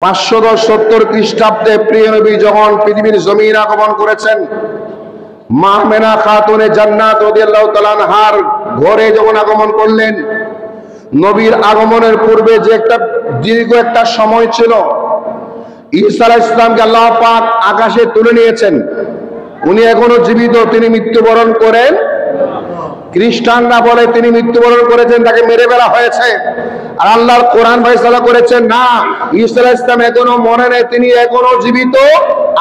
570 খ্রিস্টাব্দে প্রিয় নবী যখন পৃথিবীর জমিন আগমন করেছেন, মা আমেনা খাতুনে জান্নাত রাদিয়াল্লাহু তাআলা আনহার ঘরে যখন আগমন করলেন, নবীর আগমনের পূর্বে যে একটা দীর্ঘ একটা সময় ছিল, ঈসা আলাইহিস সালামকে আল্লাহ পাক আকাশে তুলে নিয়েছেন। উনি এখনো জীবিত, তিনি মৃত্যুবরণ করেন। খ্রিস্টানরা বলে তিনি মৃত্যুবরণ করেছেন, তাকে মেরে ফেলা হয়েছে। আর আল্লাহর কোরআন ফয়সালা করেছেন না, ঈসা আলাইহিস সালাম এখনো মরে নেই, তিনি এখনো জীবিত।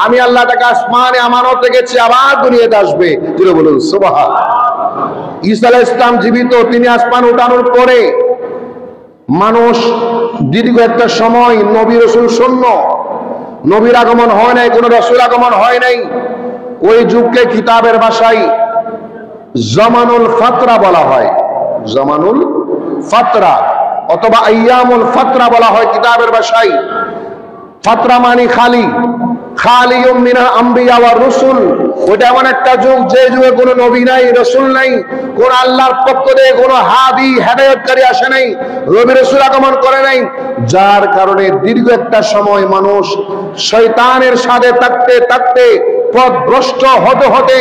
আমি আল্লাহ তাকে আসমানে আমানত রেখেছি, আবার দুনিয়াতে আসবে। জোরে বলুন সুবহানাল্লাহ। ঈসা আলাইহিস সালাম জীবিত, তিনি আসমান উঠানোর পরে মানুষ দীর্ঘ একটা সময় নবী রাসূল শূন্য, নবীর আগমন হয় নাই, কোন রাসূল আগমন হয় নাই। ওই যুগকে কিতাবের ভাষায় জামানুল ফাতরা বলা হয়, জামানুল ফাতরা অথবা আইয়ামুল ফাতরা বলা হয় কিতাবের ভাষায়। ফাতরা মানে খালি, খালিউম মিনাল আম্বিয়া ওয়ার রাসূল। ওটা এমন একটা যুগ যে যুগে কোনো নবী নাই, রাসূল নাই, কোন আল্লাহর পক্ষ থেকে কোনো হাদি হেদায়েতকারী আসে নাই, নবী রাসূল আগমন করে নাই। যার কারণে দীর্ঘ একটা সময় মানুষ শয়তানের সাথে থাকতে থাকতে পথভ্রষ্ট হতে হতে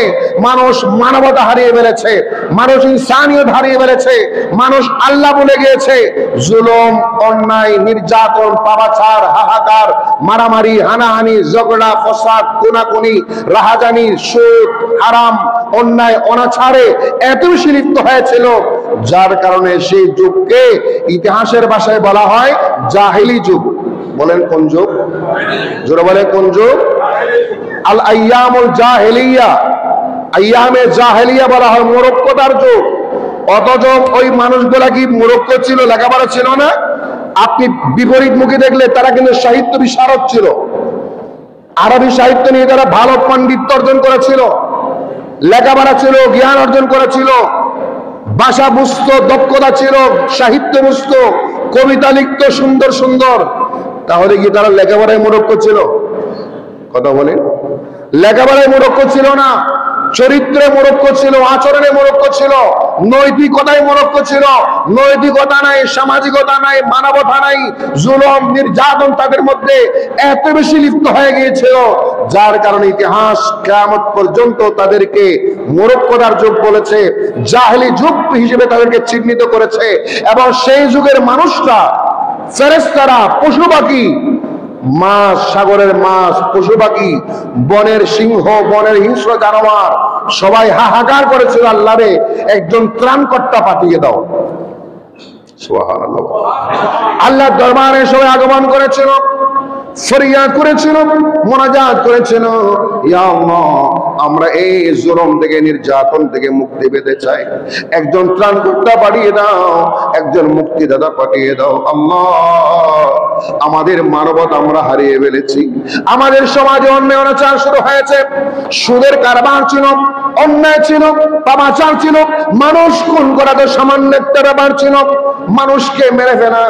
মানুষ মানবতা হারিয়ে ফেলেছে, মানুষ ইনসানিয়ত হারিয়ে ফেলেছে, মানুষ আল্লাহ ভুলে গিয়েছে। জুলুম, অন্যায়, নির্যাতন, পাপাচার, হাহাকার, মারামারি, হানাহানি, ঝগড়া, ফসাদ, খুনাখুনি, রাহাজানি, সুদ, হারাম, অন্যায়, অনাচারে এত বেশি লিপ্ত হয়েছিল, যার কারণে সেই যুগকে ইতিহাসের ভাষায় বলা হয় জাহিলি যুগ। বলেন কোন যুগ? জোরে বলে কোন যুগ? আল আইয়ামুল জাহেলিয়া, আইয়ামে জাহেলিয়া বলা হয় মূর্খতার যুগ। অথচ ওই মানুষগুলা কি মূর্খ ছিল? লেখাপড়া ছিল না? আপনি বিপরীত মুখী দেখলে তারা কিন্তু সাহিত্য বিশারদ ছিল, আরবি সাহিত্য নিয়ে তারা ভালো পাণ্ডিত্য অর্জন করেছিল, লেখাপড়া ছিল, জ্ঞান অর্জন করেছিল, ভাষা বুঝতো, দক্ষতা ছিল, সাহিত্য বুঝতো, কবিতা লিখতো সুন্দর সুন্দর। তাহলে কি তারা লেখাপড়ায় মূর্খ ছিল? কথা বলেন। লেখাপড়ায় মূর্খ ছিল না, চরিত্রে মূর্খ ছিল, আচরণে মূর্খ ছিল, নৈতিকতায় মূর্খ ছিল। নৈতিকতা নাই, সামাজিকতা নাই, মানবতা নাই, জুলুম, নির্যাতন তাদের মধ্যে এত বেশি লিপ্ত হয়ে গিয়েছিল, যার কারণে ইতিহাস কিয়ামত পর্যন্ত তাদেরকে মূর্খতার যুগ বলেছে, জাহেলি যুগ হিসেবে তাদেরকে চিহ্নিত করেছে। এবং সেই যুগের মানুষরা, ফেরেশতারা, পশু পাখি, মাছ, সাগরের মাছ, পশু পাখি, বনের সিংহ, বনের হিংস্র জানোয়ার সবাই হাহাকার করেছিল, আল্লাহ রে একজন ত্রাণকর্তা পাঠিয়ে দাও। সুবহানাল্লাহ। আল্লাহর দরবারে সবাই আগমন করেছিল, ফরিয়াদ করেছিল, মোনাজাত করেছিল, ইয়া আল্লাহ আমরা এই জুলুম থেকে, নির্যাতন থেকে মুক্তি পেতে চাই, একজন ত্রাণকর্তা পাঠিয়ে দাও, একজন মুক্তিদাতা পাঠিয়ে দাও। আল্লাহ আমাদের মানবতা আমরা হারিয়ে ফেলেছি, আমাদের সমাজে অন্যায় অনাচার শুরু হয়েছে, সুদের কারবার ছিল, অন্যায় ছিল, পাপাচার ছিল, মানুষ খুন করা তো সামান্য একটা ব্যাপার ছিল, মানুষকে মেরে ফেলা,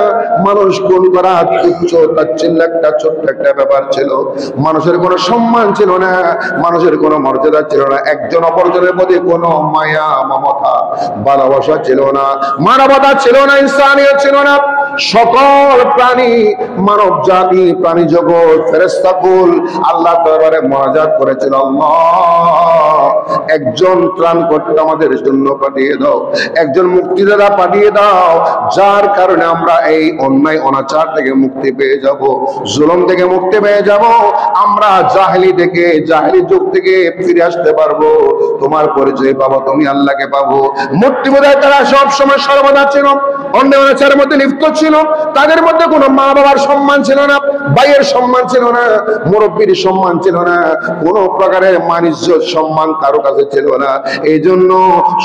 মানুষ খুন করা তুচ্ছ তাচ্ছিল্য একটা ছোট্ট একটা ব্যাপার ছিল। মানুষের কোনো সম্মান ছিল না, মানুষের কোনো মর্যাদা ছিল না, একজন অপরজনের মধ্যে কোনো মায়া, মমতা, ভালোবাসা ছিল না, মানবতা ছিল না, ইনসানিয়ত ছিল না। সকল প্রাণী, মানব জাতি, প্রাণী জগৎ, ফেরেশতাকুল আল্লাহর দরবারে মুনাজাত করেছিল, আল্লাহ একজন ত্রাণকর্তা আমাদের জন্য পাঠিয়ে দাও, একজন মুক্তিদাতা পাঠিয়ে দাও, যার কারণে আমরা এই অন্যায় অনাচার থেকে মুক্তি পেয়ে যাব, জুলুম থেকে মুক্তি পেয়ে যাব, আমরা জাহেলি থেকে, জাহেলি যুগ থেকে ফিরে আসতে পারবো, তোমার পরিচয় পাবো, তুমি আল্লাহকে পাবো। মূর্তিপূজায় তারা সব সময় সর্বদা ছিল, অন্যায় অনাচারের মধ্যে লিপ্ত ছিল, তাদের মধ্যে কোনো মা বাবার সম্মান ছিল না, ভাইয়ের সম্মান ছিল না, মুরব্বীর সম্মান ছিল না, কোনো প্রকারের মান-ইজ্জত সম্মান কারো কাছে ছিল না। এই জন্য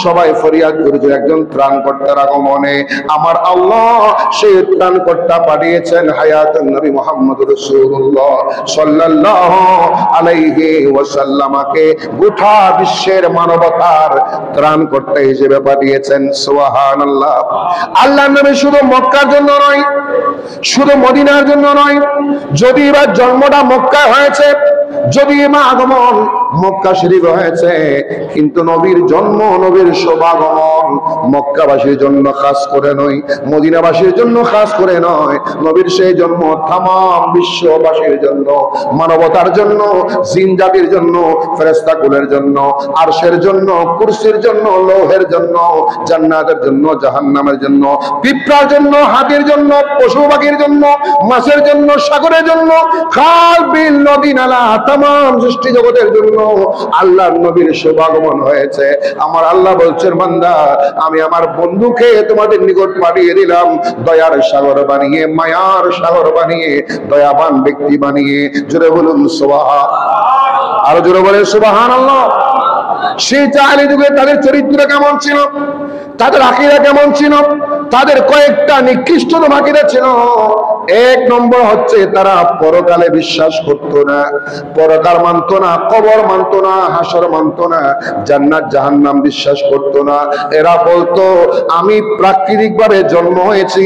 সবাই ফরিয়াদ করেছিল একজন ত্রাণকর্তার আগমনে। আমার আল্লাহ সেই ত্রাণকর্তা পাঠিয়েছেন হায়াতুন নবী মুহাম্মদ রাসূলুল্লাহ সাল্লাল্লাহু আলাইহি ওয়াসাল্লামকে গোটা বিশ্বের মানবতার ত্রাণকর্তা হিসেবে পাঠিয়েছেন। সুবহানাল্লাহ। আল্লাহর নবী শুধু মক্কার জন্য নয়, শুধু মদিনার জন্য নয়, যদি এবার জন্মটা মক্কায় হয়েছে, যদি মা আগমন মক্কা শরীফ হয়েছে, কিন্তু নবীর জন্ম, নবীর শুভাগমন মক্কাবাসীর জন্য খাস করে নয়, মদিনাবাসীর জন্য খাস করে নয়। নবীর সেই জন্ম তামাম বিশ্ববাসীর জন্য, মানবতার জন্য, জিন জাতির জন্য, ফেরেশতা কুলের জন্য, আরশের জন্য, কুরসির জন্য, লৌহের জন্য, জান্নাতের জন্য, জাহান্নামের জন্য, পিঁপড়ার জন্য, হাতির জন্য, পশু পাখির জন্য, মাছের জন্য, সাগরের জন্য, খাল বিল নদী নালা তামাম সৃষ্টি জগতের জন্য আল্লাহর নবীর শুভাগমন হয়েছে। আমার আল্লাহ বলছেন, বান্দা আমি আমার বন্ধুকে তোমাদের নিকট পাঠিয়ে দিলাম দয়ার সাগর বানিয়ে, মায়ার সাগর বানিয়ে, দয়াবান ব্যক্তি বানিয়ে। জোরে বলুন সুবহান, আরো জোরে বলেন সুবহানাল্লাহ। সেই জাহেলি যুগে তাদের চরিত্র কেমন ছিল, তাদের আকীদা কেমন ছিল, তাদের কয়েকটা নিকৃষ্টতম আকীদা ছিল। এক নম্বর হচ্ছে তারা পরকালে বিশ্বাস করতো না, পরকাল মানতো না, কবর মানতো না, হাসর মানতো না, জান্নাত জাহান্নাম বিশ্বাস করতো না। এরা বলতো আমি প্রাকৃতিক ভাবে জন্ম হয়েছি,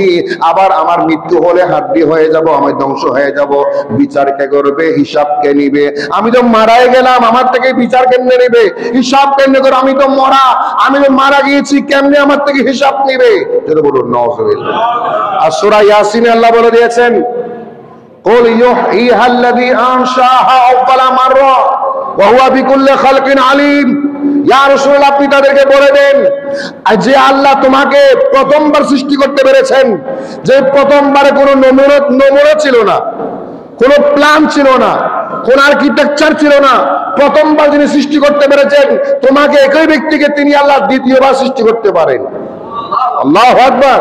আবার আমার মৃত্যু হলে হাড্ডি হয়ে যাব, আমি ধ্বংস হয়ে যাব, বিচার কে করবে, হিসাব কে নিবে? আমি তো মারাই গেলাম, আমার থেকে বিচার কেমনে নেবে, হিসাব কেমনে করে? আমি তো মরা, আমি তো মারা গিয়েছি, কেমনে আমার থেকে হিসাব নিবে? যেটা বলুন নাউযুবিল্লাহ। আর সূরা ইয়াসিনে আল্লাহ বলে দিয়েছেন, কুল ইউহীহাল্লাযী আনশাহা আউয়ালা মাররা ওয়া হুয়া বিকুল্লি খালকিন আলীম। ইয়া রাসূলুল্লাহ, আপনি তাদেরকে বলে দেন, যে আল্লাহ তোমাকে প্রথমবার সৃষ্টি করতে পেরেছেন, যে প্রথমবারে কোনো নমুনা ছিল না, কোনো প্ল্যান ছিল না, কোন আর্কিটেকচার ছিল না, প্রথমবার যিনি সৃষ্টি করতে পেরেছেন তোমাকে, একই ব্যক্তিকে তিনি আল্লাহ দ্বিতীয়বার সৃষ্টি করতে পারেন। আল্লাহু আকবার।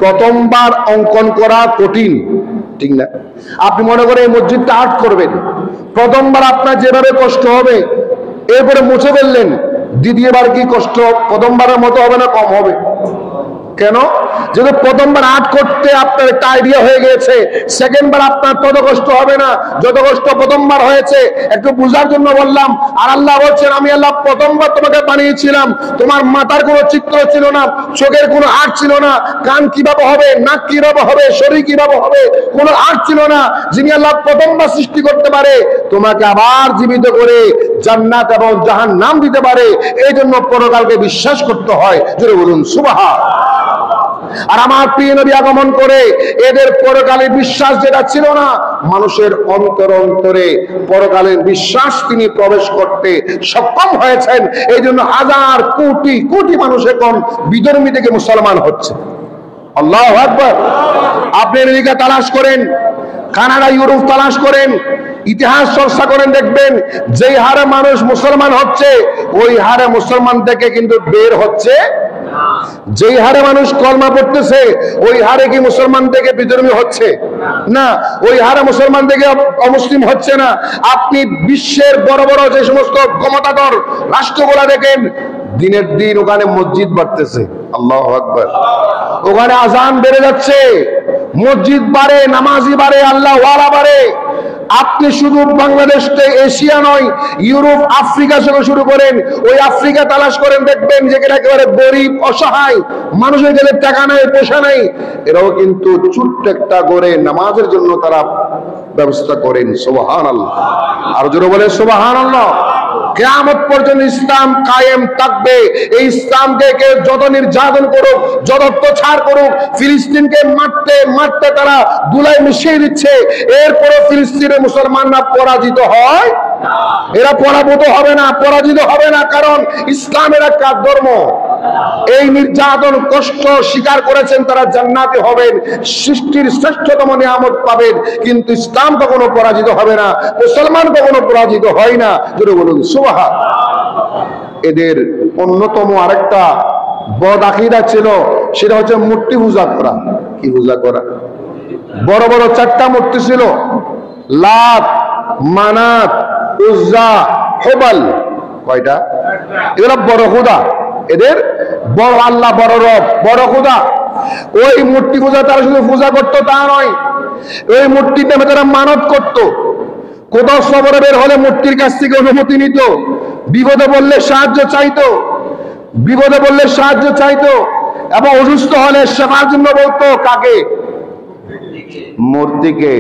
প্রথমবার অঙ্কন করা কঠিন, ঠিক না? আপনি মনে করেন এই মসজিদটা আর্ট করবেন, প্রথমবার আপনার যেভাবে কষ্ট হবে, এরপরে মুছে ফেললেন, দ্বিতীয়বার কি কষ্ট প্রথমবারের মতো হবে না, কম হবে? কেন? যেহেতু প্রথমবার আর্ট করতে আপনার একটা আইডিয়া হয়ে গেছে, সেকেন্ড বার আপনার তত কষ্ট হবে না যত কষ্ট প্রথমবার হয়েছে। একটু বুঝার জন্য বললাম। আর আল্লাহ বলছেন, আমি আল্লাহ প্রথমবার তোমাকে বানিয়েছিলাম, তোমার মাথার কোনো চিত্র ছিল না, চোখের কোনো আর্ট ছিল না, কান কিভাবে হবে, নাক কিভাবে হবে, শরীর কিভাবে হবে, কোনো আর্ট ছিল না। যিনি আল্লাহ প্রথমবার সৃষ্টি করতে পারে, তোমাকে আবার জীবিত করে জান্নাত এবং জাহান্নাম দিতে পারে, এই জন্য পরকালকে বিশ্বাস করতে হয়। জোরে বলুন সুবহান। আর আমার প্রিয় নবী আগমন করে এদের পরকালের বিশ্বাস যেটা ছিল না, মানুষের অন্তরে পরকালের বিশ্বাস তিনি প্রবেশ করতে সক্ষম হয়েছেন। এই জন্য হাজার কোটি কোটি মানুষ এখন বিধর্মী থেকে মুসলমান হচ্ছে। আল্লাহু আকবার। আপনি আমেরিকা তালাশ করেন, কানাডা, ইউরোপ তালাশ করেন, ইতিহাস চর্চা করেন, দেখবেন যেই হারে মানুষ মুসলমান হচ্ছে, ওই হারে মুসলমান থেকে কিন্তু বের হচ্ছে। যেই হারে মানুষ কলমা পড়তেছে, ওই হারে কি মুসলমান থেকে বিধর্মী হচ্ছে? না। ওই হারে মুসলমান থেকে অমুসলিম হচ্ছে না। আপনি বিশ্বের বড় বড় যে সমস্ত ক্ষমতাধর রাষ্ট্রগুলা দেখেন, দিনের দিন ওখানে মসজিদ বাড়তেছে। আল্লাহু আকবার। ওখানে আজান বেড়ে যাচ্ছে, মসজিদ বাড়ে, নামাজি বাড়ে, আল্লাহ ওয়ালা বাড়ে। আপনি শুধু বাংলাদেশ থেকে এশিয়া নয়, ইউরোপ, আফ্রিকা থেকে শুরু করেন, ওই আফ্রিকা তালাশ করেন, দেখবেন যেখানে একেবারে গরিব, অসহায় মানুষের গেলে টাকা নাই, পয়সা নাই, এরাও কিন্তু ছোট্ট একটা করে নামাজের জন্য তারা ব্যবস্থা করেন। সুবহানাল্লাহ। আর জোরে বলে সুবহানাল্লাহ। কিয়ামত পর্যন্ত ইসলাম কায়েম থাকবে। এই ইসলামকে কেউ যত নির্যাতন করুক, যত অত্যাচার করুক, ফিলিস্তিনকে মারতে মারতে তারা ধুলাই মিশিয়ে দিচ্ছে, এরপরে ফিলিস্তিনের মুসলমানরা পরাজিত হয়? এরা পরাভূত হবে না, পরাজিত হবে না, কারণ ইসলামের একটা ধর্ম। এই নির্যাতন কষ্ট স্বীকার করেছেন, তারা জান্নাতে হবেন, সৃষ্টির শ্রেষ্ঠতম নিয়ামত পাবেন, কিন্তু ইসলাম কখনো পরাজিত হবে না, মুসলমান কখনো পরাজিত হয় না। জোরে বলুন সুবহান। এদের অন্যতম আরেকটা বদ আকীদা ছিল, সেটা হচ্ছে মূর্তি পূজা করা। কি পূজা করা? বড় বড় চারটা মূর্তি ছিল, লাত, মানাত, উজ্জা, হুবাল। কয়টা? এগুলো বড় খোদা, এদের বড় আল্লাহ, বড় রব, বড় খোদা। ওই মূর্তি পূজা তারা শুধু পূজা করতো তা নয়, ওই মূর্তির নামে তারা মানত করত। কোথাও সফরে বের হলে মূর্তির কাছ থেকে অনুমতি নিত, বিপদে বললে সাহায্য চাইতো, বিপদে বললে সাহায্য চাইতো, এবং অসুস্থ হলে সেবার জন্য বলতো কাকে? মূর্তিকে।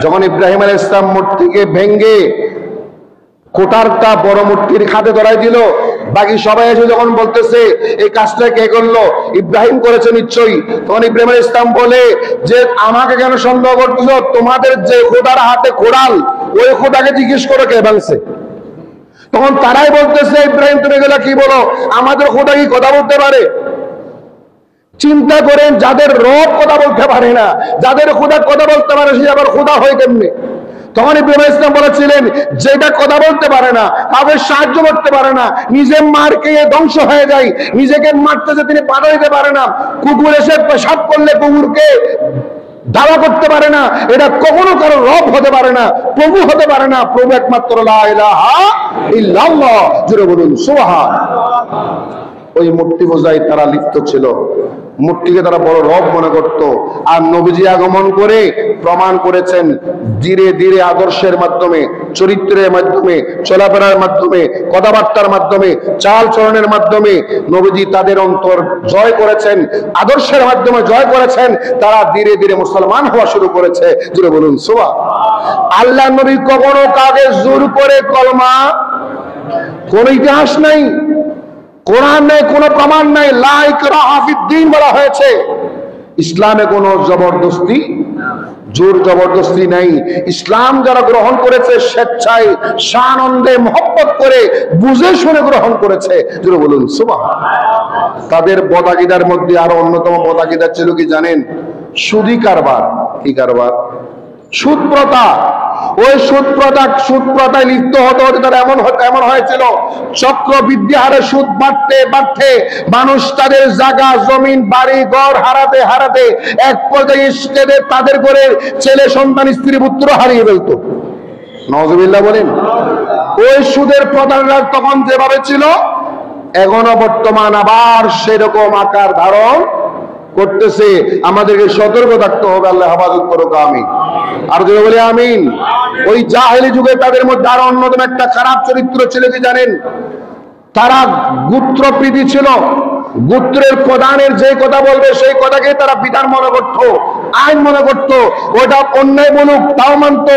যখন ইব্রাহিম আলাইহিস সালাম মূর্তিকে ভেঙ্গে কোটারটা বড় মূর্তির খাতে ধরাই দিল, বাকি সবাই এসে যখন বলতেছে এই কাজটা কে করলো, ইব্রাহিম করেছে নিশ্চয়ই, তখন ইব্রাহিম আলাইহিস সালাম বলে যে আমাকে কেন সন্দেহ করতেছো? তোমাদের যে খোদার হাতে কোড়াল, ওই খোদাকে জিজ্ঞেস করো কে ভাঙছে। তখন তারাই বলতেছে ইব্রাহিম তুমি এগুলা কি বলো, আমাদের খোদা কি কথা বলতে পারে? চিন্তা করেন, যাদের রব কথা বলতে পারে না, যাদের খোদা কথা বলতে পারে, সে আবার খোদা হয় কেমনে? তখন ইব্রাহিম আলাইহিস সালাম বলেছিলেন যেটা কথা বলতে পারে না, কাউকে সাহায্য করতে পারে না, নিজে মার খেয়ে ধ্বংস হয়ে যায়, নিজেকে মারতেছে তিনি বাধা দিতে পারে না, কুকুর এসে পেশাব করলে কুকুরকে দাওয়া করতে পারে না, এটা কখনো কারো রব হতে পারে না, প্রভু হতে পারে না। প্রভু একমাত্র লা ইলাহা ইল্লাল্লাহ। জোরে বলুন সুবহানাল্লাহ। ওই মূর্তি পূজায় তারা লিপ্ত ছিল, মূর্তিকে তারা বড় রব মনে করত। আর নবীজি আগমন করে প্রমাণ করেছেন ধীরে ধীরে আদর্শের মাধ্যমে, চরিত্রের মাধ্যমে, চলাফেরার মাধ্যমে, কথাবার্তার মাধ্যমে, চাল চলনের মাধ্যমে নবীজি তাদের অন্তর জয় করেছেন, আদর্শের মাধ্যমে জয় করেছেন। তারা ধীরে ধীরে মুসলমান হওয়া শুরু করেছে। জোরে বলুন সুবহানাল্লাহ। আল্লাহ নবী কখনো কাউকে জোর করে কলমা, কোন ইতিহাস নাই, কোরআন নেই, কোন প্রমাণ নাই, লা ইকরাহা ফিদ্দীন বলা হয়েছে। ইসলামে কোনো জবরদস্তি, জোর জবরদস্তি নাই। ইসলাম যারা গ্রহণ করেছে স্বেচ্ছায়, সানন্দে, মহব্বত করে, বুঝে শুনে গ্রহণ করেছে। জোরে বলুন সুবহানাল্লাহ। তাদের বদাকিদার মধ্যে আরো অন্যতম বদাকিদার ছিল কি জানেন? সুদী কারবার। কি কারবার? সুদ প্রথা। ওই সুদ প্রথায় লিপ্ত হতে হতে তারা এমন হয়েছিল, চক্রবৃদ্ধি হারে সুদ বাড়তে বাড়তে মানুষ তাদের জায়গা জমিন বাড়ি ঘর হারাতে হারাতে এক পর্যায়ে তাদের করে ছেলে সন্তান স্ত্রী পুত্র হারিয়ে ফেলত। নাউজুবিল্লাহ বলেন। ওই সুদের প্রধানরা তখন যেভাবে ছিল, এখনো বর্তমান আবার সেরকম আকার ধারণ করতেছে। আমাদেরকে সতর্ক থাকতে হবে। আল্লাহ হেফাজত করুক, আমিন। আর যদি বলি আমিন। ওই জাহেলি যুগে তাদের মধ্যে আরো অন্যতম একটা খারাপ চরিত্র ছিল কি জানেন? তারা গোত্রপ্রীতি ছিল। গোত্রের প্রধানের যে কথা বলবে সেই কথাকে তারা বিধান মনে করত, আইন মনে করত। ওটা অন্যায় বলুক তাও মানত,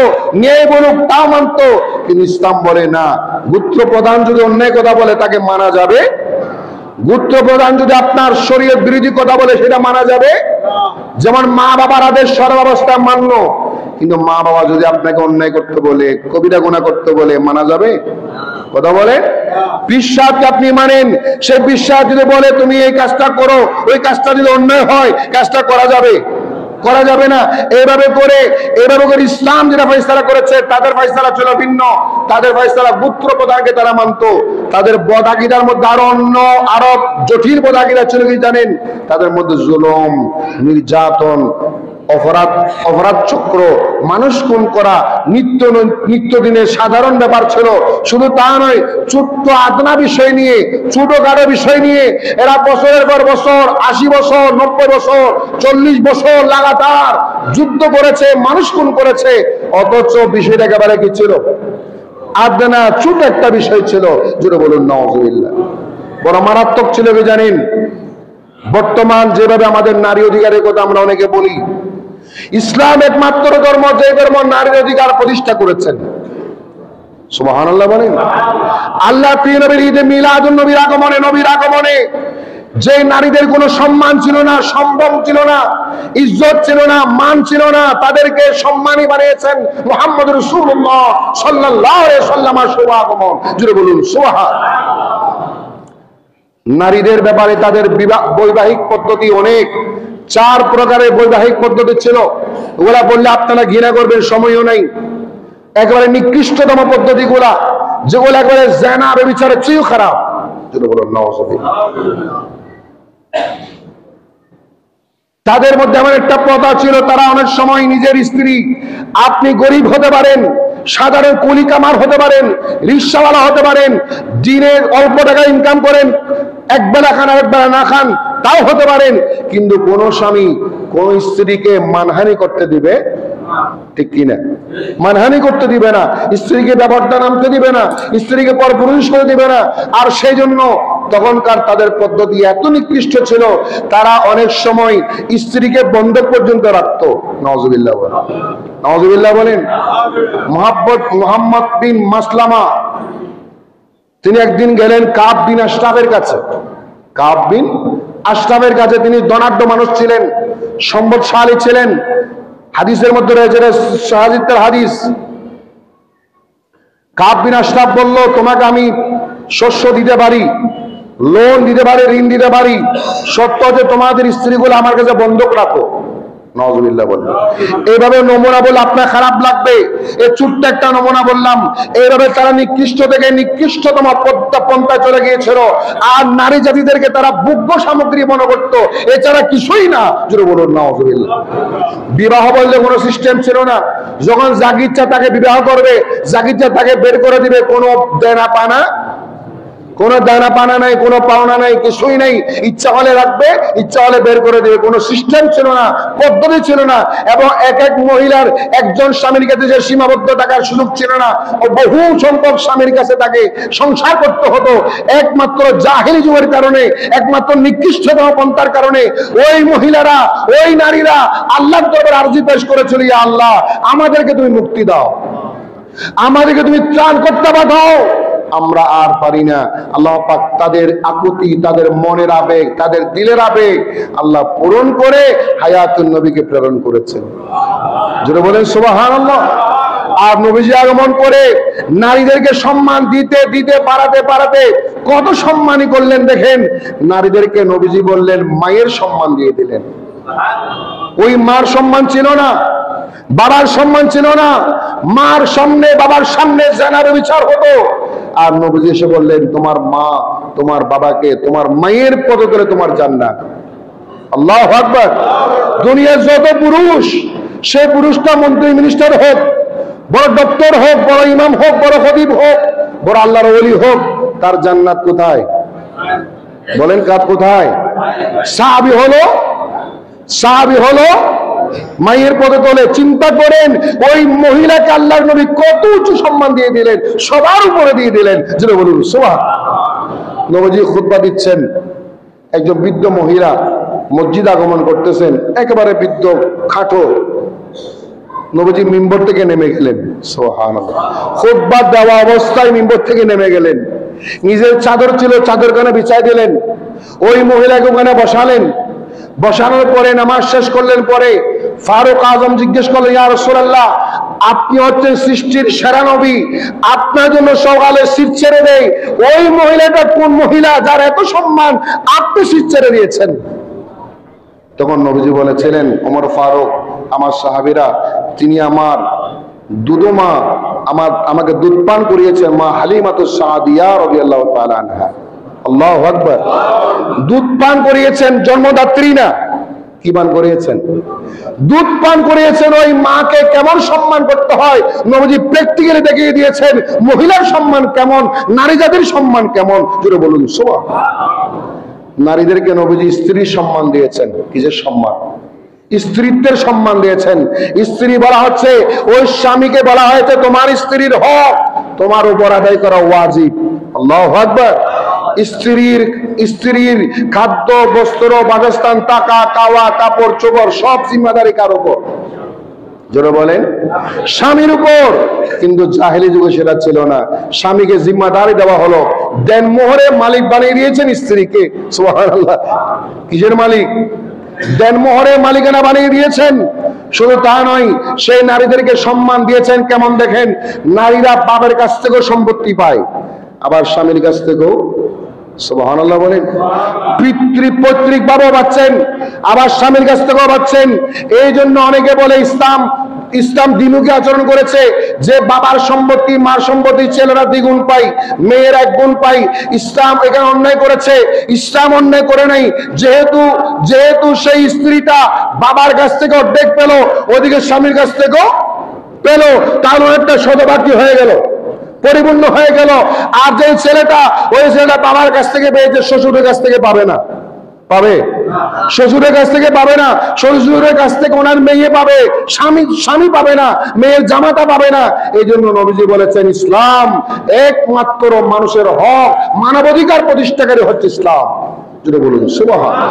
ন্যায় বলুক তাও মানত। কিন্তু ইসলাম বলে না, গোত্র প্রধান যদি অন্যায় কথা বলে তাকে মানা যাবে, গোত্র প্রধান যদি আপনার শরীয়ত বিরোধী কথা বলে সেটা মানা যাবে। যেমন মা বাবার আদেশ সর্বাবস্থা মানল, কিন্তু মা বাবা যদি আপনাকে অন্যায় করতে বলে, কবিরা গুনাহ করতে বলে, মানা যাবে? কথা বলে। বিশ্বাসকে আপনি মানেন, সেই বিশ্বাস যদি বলে তুমি এই কাজটা করো, ওই কাজটা যদি অন্যায় হয়, কাজটা করা যাবে? করা যাবে না। এইভাবে করে ইসলাম যেটা ফয়সালা করেছে, তাদের ফয়সালা ছিল ভিন্ন। তাদের ফয়সালা গোত্র প্রধানকে তারা মানত। তাদের বদাকিদার মধ্যে আরো জটিল বদাকিদা ছিল কি জানেন? তাদের মধ্যে জুলুম, নির্যাতন, অপরাধ চক্র, মানুষ খুন করা নিত্যদিনের সাধারণ ব্যাপার ছিল। শুধু তা নয়, ছোট্ট আদনা বিষয় নিয়ে, ছোটখাটো বিষয় নিয়ে এরা বছরের পর বছর, 80 বছর, 90 বছর, 40 বছর লাগাতার যুদ্ধ করেছে, মানুষ খুন করেছে। অথচ বিষয়টা একেবারে কি ছিল? আদনা ছোট একটা বিষয় ছিল। জোরে বলুন নাউজুবিল্লাহ। বড় মারাত্মক ছিল কি জানেন? বর্তমান যেভাবে আমাদের নারী অধিকারের কথা আমরা অনেকে বলি, ইসলাম একমাত্র ধর্ম যে ধর্ম নারীর অধিকার প্রতিষ্ঠা করেছেন। সুবহানাল্লাহ বলেন। আল্লাহ প্রিয় নবীর ঈদে মিলাদুন নবীর আগমনে যে নারীদের কোনো সম্মান ছিল না, সম্ভব ছিল না, ইজ্জত ছিল না, মান ছিল না, তাদেরকে সম্মানী বানিয়েছেন মুহাম্মদ রাসূলুল্লাহ সাল্লাল্লাহু আলাইহি ওয়াসাল্লামের শুভ আগমন। জুড়ে বলুন সুবহানাল্লাহ। নারীদের ব্যাপারে তাদের বৈবাহিক পদ্ধতি অনেক, 4 প্রকারের বৈবাহিক পদ্ধতি ছিল। ওগুলা বললে আপনারা ঘৃণা করবেন, সময়ও নাই। একেবারে নিকৃষ্টতম পদ্ধতিগুলা, যেগুলো একেবারে জিনা ব্যভিচারের চেয়েও খারাপ। যেটা বলুন নাউজুবিল্লাহ। তাদের মধ্যে এমন একটা প্রথা ছিল, তারা অনেক সময় নিজের স্ত্রী, আপনি গরিব হতে পারেন, সাধারণ কুলি কামার হতে পারেন, রিক্সাওয়ালা হতে পারেন, দিনে অল্প টাকা ইনকাম করেন, একবেলা খান আরেকবেলা না খান, তাও হতে পারেন, কিন্তু কোন স্বামী কোন স্ত্রীকে মানহানি করতে দিবে? ঠিক কিনা? মানহানি করতে দিবে না, স্ত্রীকে ব্যবহারটা নামতে দিবে না, স্ত্রীকে পরপুরুষ করে দিবে না। আর সেই জন্য তখনকার তাদের পদ্ধতি এত নিকৃষ্ট ছিল, তারা অনেক সময় স্ত্রীকে বন্ধক পর্যন্ত রাখতো। নাউজুবিল্লাহ বলেন, নাউজুবিল্লাহ বলেন। মুহাম্মদ বিন মাসলামা তিনি একদিন গেলেন কাব বিন আশরাফের কাছে। কাব বিন আশরাফের কাছে, তিনি ধনাঢ্য মানুষ ছিলেন, সম্পদশালী ছিলেন। হাদিসের মধ্যে রয়েছে সাহাজিত্বের হাদিস। কাব বিন আশরাফ বলল, তোমাকে আমি শস্য দিতে পারি, লোন দিতে পারি, ঋণ দিতে পারি, সত্য যে তোমাদের স্ত্রীগুলো আমার কাছে বন্ধক রাখো। নাউজুবিল্লাহ বলেন। এইভাবে নমুনা বলে আপনার খারাপ লাগবে, এই ছোট্ট একটা নমুনা বললাম। এইভাবে তারা নিকৃষ্ট থেকে নিকৃষ্টতম পন্থায় চলে গিয়েছিল, আর নারী জাতিদেরকে তারা ভোগ্য সামগ্রী মনে করতো, এছাড়া কিছুই না। জোরে বলুন নাউজুবিল্লাহ। বিবাহ বলতে কোনো সিস্টেম ছিল না। যখন যাকে ইচ্ছা তাকে বিবাহ করবে, যাকে ইচ্ছা তাকে বের করে দিবে, কোনো দেনা পানা, কোনো দানা পানা নাই, কোনো পাওনা নাই, কিছুই নাই। ইচ্ছা হলে রাখবে, ইচ্ছা হলে বের করে দেবে। কোনো সিস্টেম ছিল না, পদ্ধতি ছিল না। এবং এক এক মহিলার একজন স্বামীর কাছে যে সীমাবদ্ধ থাকার সুযোগ ছিল না, বহু সংখ্যক স্বামীর কাছে তাকে সংসার করতে হতো। একমাত্র জাহেলি যুগের কারণে, একমাত্র নিকৃষ্টতম পন্থার কারণে ওই মহিলারা, ওই নারীরা আল্লাহর দরবারে আরজি পেশ করেছিল, ইয়া আল্লাহ, আমাদেরকে তুমি মুক্তি দাও, আমাদেরকে তুমি ত্রাণ করতে পাঠাও, আমরা আর পারি না। আল্লাহ পাক তাদের আকুতি, তাদের মনের আবেগ, তাদের দিলের আবেগ আল্লাহ পূরণ করে হায়াতুন নবীকে প্রেরণ করেছেন। জোরে বলেন সুবহানাল্লাহ। আর নবীজি আগমন করে নারীদেরকে সম্মান দিতে দিতে বাড়াতে বাড়াতে কত সম্মানই করলেন দেখেন। নারীদেরকে নবীজি বললেন মায়ের সম্মান দিয়ে দিলেন। ওই মার সম্মান ছিল না, বাবার সম্মান ছিল না। মার সামনে, বাবার সামনে জানার বিচার হতো। আর নবীজি এসে বললেন, তোমার মা, তোমার বাবাকে তোমার মায়ের পদতলে তোমার জান্নাত। আল্লাহু আকবার। দুনিয়ার যত পুরুষ, সে পুরুষটা মন্ত্রী মিনিস্টার হোক, বড় ডক্টর হোক, বড় ইমাম হোক, বড় খতিব হোক, বড় আল্লাহর ওলি হোক, তার জান্নাত কোথায়? বলেন কাজ কোথায়? সাহাবী হলো, সাহাবী হলো মায়ের পদে তোলে। চিন্তা করেন ওই মহিলাকে আল্লাহর নবী কত উঁচু সম্মান দিয়ে দিলেন, সবার উপরে দিয়ে দিলেন। যেটা বলুন সুবহানাল্লাহ। নবীজি খুতবা দিচ্ছেন, একজন বৃদ্ধ মহিলা মসজিদ আগমন করতেছেন, একেবারে বৃদ্ধ, খাটো। নবীজি মিম্বর থেকে নেমে গেলেন, সুবহানাল্লাহ। খুতবা দেওয়া অবস্থায় মিম্বর থেকে নেমে গেলেন, নিজের চাদর ছিল চাদরখানা বিছাই দিলেন, ওই মহিলাকে ওখানে বসালেন। বসানোর পরে নামাজ শেষ করলেন। পরে ফারুক আজম জিজ্ঞেস করলেন, ইয়া রাসূলুল্লাহ, আপনি হচ্ছেন সৃষ্টির সেরা নবী, আপনার জন্য সকালে সিট ছেড়ে দেয়, ওই মহিলাটা কোন মহিলা যার এত সম্মান আপনি সিট ছেড়ে দিয়েছেন? তখন নবীজি বলেছিলেন, ওমর ফারুক, আমার সাহাবীরা, তিনি আমার দুধমা, আমাকে দুধ পান করিয়েছেন, মা হালিমাতুস সাদিয়া রাদিয়াল্লাহু তাআলা আনহা। আল্লাহু আকবার। দুধ পান করিয়েছেন, জন্মদাত্রী না, কি পান করিয়েছেন? দুধ পান করিয়েছেন। ওই মাকে কেমন সম্মান করতে হয় নবীজি প্র্যাকটিক্যালি দেখিয়ে দিয়েছেন। মহিলার সম্মান কেমন, নারী জাতির সম্মান কেমন, জোরে বলুন সুবহানাল্লাহ। নারীদেরকে নবীজি স্ত্রীর সম্মান দিয়েছেন। কিসের সম্মান? স্ত্রীত্বের সম্মান দিয়েছেন। স্ত্রী বলা হচ্ছে, ওই স্বামীকে বলা হয়েছে তোমার স্ত্রীর হক তোমার উপর আদায় করা ওয়াজিব। আল্লাহু আকবার। স্ত্রীর খাদ্য, বস্ত্র, বাসস্থান, টাকা, খাওয়া, কাপড় চোপড় সব জিম্মাদারি কার উপর? জোরে বলেন, স্বামীর উপর। কিন্তু জাহেলি যুগে সেটা ছিল না। স্বামীকে জিম্মাদারি দেওয়া হলো, দেনমোহরে মালিক বানিয়ে দিয়েছেন স্ত্রীকে। সুবহানাল্লাহ। কিসের মালিক? দেনমোহরে মালিকানা বানিয়ে দিয়েছেন। শুধু তা নয়, সেই নারীদেরকে সম্মান দিয়েছেন কেমন দেখেন। নারীরা বাবার কাছ থেকেও সম্পত্তি পায়, আবার স্বামীর কাছ থেকেও, সুবহানাল্লাহ বলেন, পিতৃপৈতৃক ভাবেও পাচ্ছেন, আবার স্বামীর কাছ থেকেও পাচ্ছেন। এই জন্য অনেকে বলে ইসলাম দ্বিমুখী আচরণ করেছে, যে বাবার সম্পত্তি, মার সম্পত্তি ছেলেরা দ্বিগুণ পাই, মেয়েরা একগুণ পাই। ইসলাম এখানে অন্যায় করেছে। ইসলাম অন্যায় করে নাই। যেহেতু সেই স্ত্রীটা বাবার কাছ থেকে অর্ধেক পেল, ওদিকে স্বামীর কাছ থেকেও পেল, তার একটা শতভাগী হয়ে গেল, পরিপূর্ণ হয়ে গেল। আর যে ছেলেটা, ওই ছেলেটা বাবার কাছ থেকে পেয়েছে, শ্বশুরের কাছ থেকে পাবে না। পাবে? শ্বশুরের কাছ থেকে পাবে না, শ্বশুরের কাছ থেকে ওনার মেয়ে পাবে, স্বামী পাবে না, মেয়ের জামাতা পাবে না। এই জন্য নবীজি বলেছেন ইসলাম একমাত্র মানুষের হক মানবাধিকার প্রতিষ্ঠাকারী হচ্ছে ইসলাম। জোরে বলুন সুবহানাল্লাহ,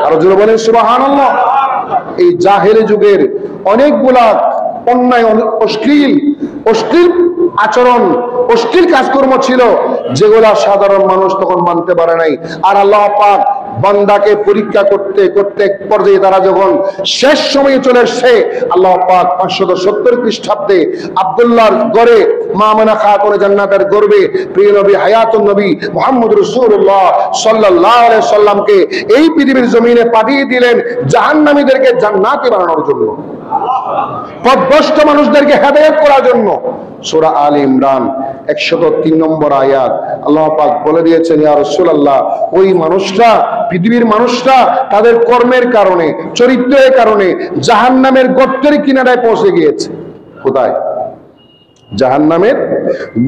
আর জোরে বলেন সুবহানাল্লাহ। এই জাহেলি যুগের অনেকগুলা অন্যায়, অশ্লীল আচরণ, অশ্লীল কাজকর্ম ছিল যেগুলা সাধারণ মানুষ তখন মানতে পারে নাই। আর আল্লাহ পাক বান্দাকে পরীক্ষা করতে করতে পর্যায়ে তারা যখন শেষ সময়ে চলে এসছে, আল্লাহ পাক 570 খ্রিস্টাব্দে আব্দুল্লাহর গড়ে মা আমেনা খাতুনে জান্নাতের গর্বে প্রিয় নবী হায়াতুন নবী মুহাম্মদ রাসূলুল্লাহ সাল্লাল্লাহু আলাইহি সাল্লামকে এই পৃথিবীর জমিনে পাঠিয়ে দিলেন জাহান্নামীদেরকে জান্নাতি বানানোর জন্য, পথভ্রষ্ট মানুষদেরকে হেদায়েত করার জন্য। সূরা আলে ইমরান 103 নম্বর আয়াত আল্লাহ পাক বলে দিয়েছেন, ইয়া রাসূলুল্লাহ, ওই মানুষরা, পৃথিবীর মানুষরা তাদের কর্মের কারণে, চরিত্রের কারণে জাহান্নামের গর্তের কিনারায় পৌঁছে গিয়েছে। কোথায়? জাহান্নামের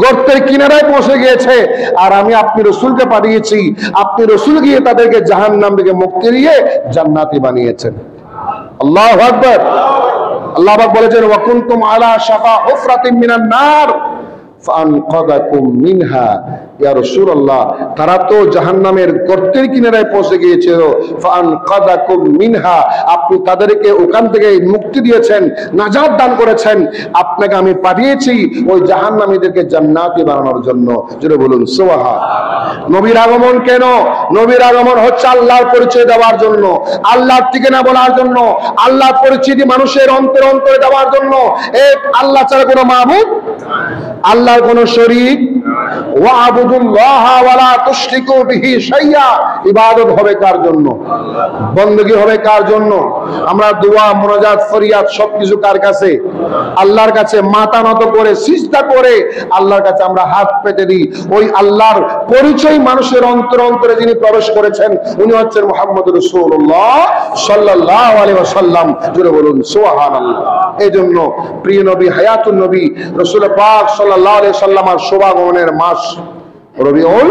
গর্তের কিনারায় পৌঁছে গিয়েছে। আর আমি আপনি রাসূলকে পাঠিয়েছি, আপনি রাসূল গিয়ে তাদেরকে জাহান্নাম থেকে মুক্তি দিয়ে জান্নাতি বানিয়েছেন। আল্লাহু আকবার। আল্লাহ পাক বলেছেন, ওয়া কুনতুম আলা শাফা হুফরাতিন মিনান নার ফাআনকাযাকুম মিনহা। ইয়া রাসূলুল্লাহ, তারা তো জাহান্নামের গর্তের কিনারায় পৌঁছে গিয়েছিল, ফাআনকাযাকুম মিনহা, আপনি তাদেরকে ওখান থেকে মুক্তি দিয়েছেন, নাজাত দান করেছেন। আপনাকে আমি পাঠিয়েছি ওই জাহান্নামীদেরকে জান্নাতি বানানোর জন্য। জোরে বলুন সুবহানাল্লাহ। নবীর আগমন কেন? নবীর আগমন হচ্ছে আল্লাহর পরিচয় দেওয়ার জন্য, আল্লাহর ঠিকানা বলার জন্য, আল্লাহর পরিচিতি মানুষের অন্তরে অন্তরে দেওয়ার জন্য। এক আল্লাহ ছাড়া কোনো মাবুদ, আল্লাহর কোনো শরীক, ওয়াবুদুল্লাহ ওয়ালা তুশরিকু বিহি শাইয়া। ইবাদত হবে কার জন্য? বندگی হবে কার জন্য? আমরা দোয়া, মুনাজাত, ফরিয়াদ সবকিছু কার কাছে? আল্লাহর কাছে। মাথা নত করে, সিজদা করে আল্লাহর কাছে আমরা হাত পেতে দিই। ওই আল্লাহর পরিচয় মানুষের অন্তরে অন্তরে যিনি প্রবেশ করেছেন উনি হচ্ছেন মুহাম্মদুর রাসূলুল্লাহ সাল্লাল্লাহু আলাইহি ওয়াসাল্লাম। জোরে বলুন সুবহানাল্লাহ। এইজন্য প্রিয় নবী হায়াতুন নবী রাসূল পাক সাল্লাল্লাহু আলাইহি ওয়াসাল্লামের শুভাগমনের মাস রবিউল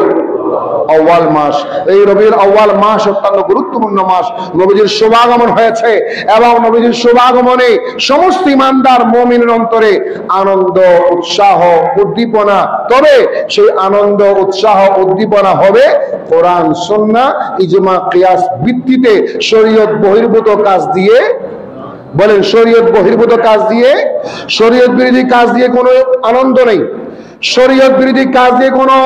আউয়াল মাস। এই রবিউল আউয়াল মাস অত্যন্ত গুরুত্বপূর্ণ মাস। নবীজির শুভাগমন হয়েছে এবং নবীজির শুভাগমনে সমস্ত ঈমানদার মুমিনের অন্তরে আনন্দ, উৎসাহ, উদ্দীপনা। তবে সেই আনন্দ, উৎসাহ, উদ্দীপনা হবে কোরআন, সুন্নাহ, ইজমা, কিয়াস ভিত্তিতে। শরীয়ত বহির্ভূত কাজ দিয়ে, বলেন শরীয়ত বহির্ভূত কাজ দিয়ে, শরীয়ত বিরোধী কাজ দিয়ে কোনো আনন্দ নেই, শরীয়ত বিরোধী কাজ দিয়ে কোনো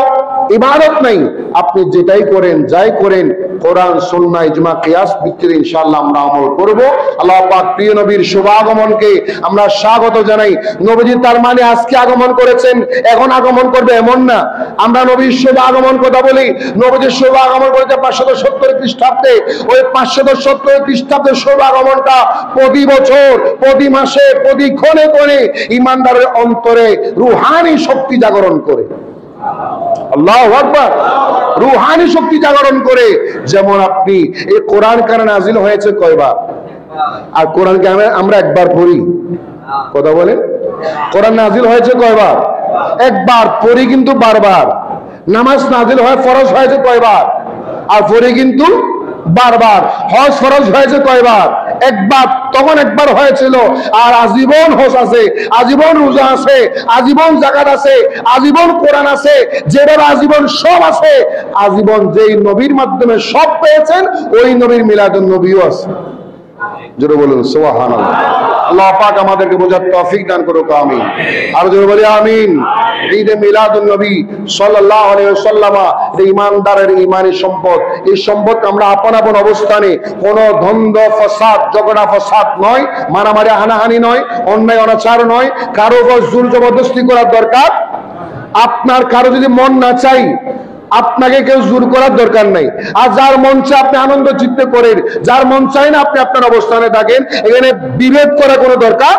ইবাদত নাই। আপনি যেটাই করেন, যাই করেন, কোরআন, সুন্নাহ, ইজমা, কিয়াস ভিত্তিতে ইনশাআল্লাহ আমরা আমল করব। আল্লাহ পাক প্রিয় নবীর শুভাগমনকে আমরা স্বাগত জানাই। নবীজি তার মানে আজকে আগমন করেছেন, এখন আগমন করবে এমন না। আমরা নবীর শুভাগমন কথা বলি, নবীজির শুভাগমন করেছে 570 খ্রিস্টাব্দে। ওই 570 খ্রিস্টাব্দের শুভাগমনটা প্রতি বছর, প্রতি মাসে, প্রতি ক্ষণে ক্ষণে ঈমানদারের অন্তরে রূহানি শক্তি জাগরণ করে। আল্লাহু আকবার। রূহানি শক্তি জাগরণ করে। যেমন আপনি এই কোরআন কারণে নাজিল হয়েছে কয়বার? আর কোরআনকে আমরা একবার পড়ি, কথা বলেন। কোরআন নাজিল হয়েছে কয়বার? একবার। পড়ি কিন্তু বারবার। নামাজ নাজিল হয়, ফরজ হয়েছে কয়বার? আর পড়ি কিন্তু বারবার। হজ ফরজ হয়েছে কয়বার? একবার। তখন একবার হয়েছিল। আর আজীবন হজ আছে, আজীবন রোজা আছে, আজীবন যাকাত আছে, আজীবন কোরআন আছে, যেভাবে আজীবন সব আছে। আজীবন যেই নবীর মাধ্যমে সব পেয়েছেন ওই নবীর মিলাদুন নবীও আছে। জোরে বলুন সুবহানাল্লাহ। আল্লাহ পাক আমাদেরকে বোঝার তৌফিক দান করুক, আমিন। আর জোরে বলি আমিন। ঈদে মিলাদুন নবী সাল্লাল্লাহু আলাইহি ওয়াসাল্লাম ঈমানদারের ঈমানি সম্পদ। এই সম্পদ আমরা আপন আপন অবস্থানে কোনো দ্বন্দ্ব, ফসাদ, ঝগড়া ফসাদ নয়, মারামারি, হানাহানি নয়, অন্যায় অনাচার নয়, কারো উপর জোর জবরদস্তি করার দরকার। আপনার কারো যদি মন না চাই, আপনাকে কেউ জোর করার দরকার নাই। আর যার মন চায় আপনি আনন্দ চিত্তে করেন, যার মন চায় না আপনি আপনার অবস্থানে থাকেন। এখানে বিভেদ করা কোনো দরকার,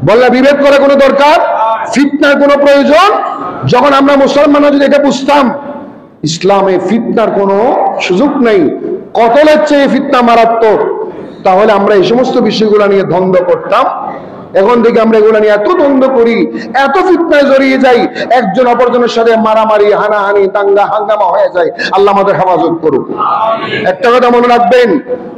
বললে বিভেদ করা কোনো দরকার, ফিতনার কোনো প্রয়োজন। যখন আমরা মুসলমানরা যদি এটা বুঝতাম ইসলামে ফিতনার কোনো সুযোগ নেই, কতলের চেয়ে ফিতনা মারাত্মক, তাহলে আমরা এই সমস্ত বিষয়গুলো নিয়ে দ্বন্দ্ব করতাম এখন থেকে আমরা এগুলো নিয়ে এত দ্বন্দ্ব করি, এত ফিতনায় জড়িয়ে যাই, একজন অপরজনের সাথে মারামারি, হানাহানি, দাঙ্গা হাঙ্গামা হয়ে যায়। আল্লাহ আমাদের হেফাজত করুক। একটা কথা মনে রাখবেন,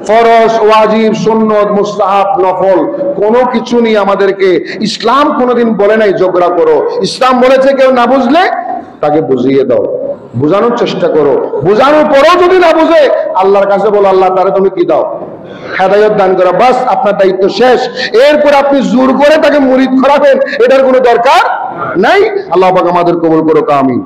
ফরজ, ওয়াজিব, সুন্নত, মুস্তাহাব, নফল কোনো কিছু নিয়ে আমাদেরকে ইসলাম কোনোদিন বলে নাই ঝগড়া করো। ইসলাম বলেছে কেউ না বুঝলে তাকে বুঝিয়ে দাও, বোঝানোর চেষ্টা করো। বোঝানোর পরেও যদি না বুঝে, আল্লাহর কাছে বলো, আল্লাহ তারে তুমি কি দাও? হেদায়েত দান করা। বাস, আপনার দায়িত্ব শেষ। এরপর আপনি জোর করে তাকে মুরিদ করাবেন, এটার কোনো দরকার নাই। আল্লাহ পাক আমাদের কবুল করুক, আমিন।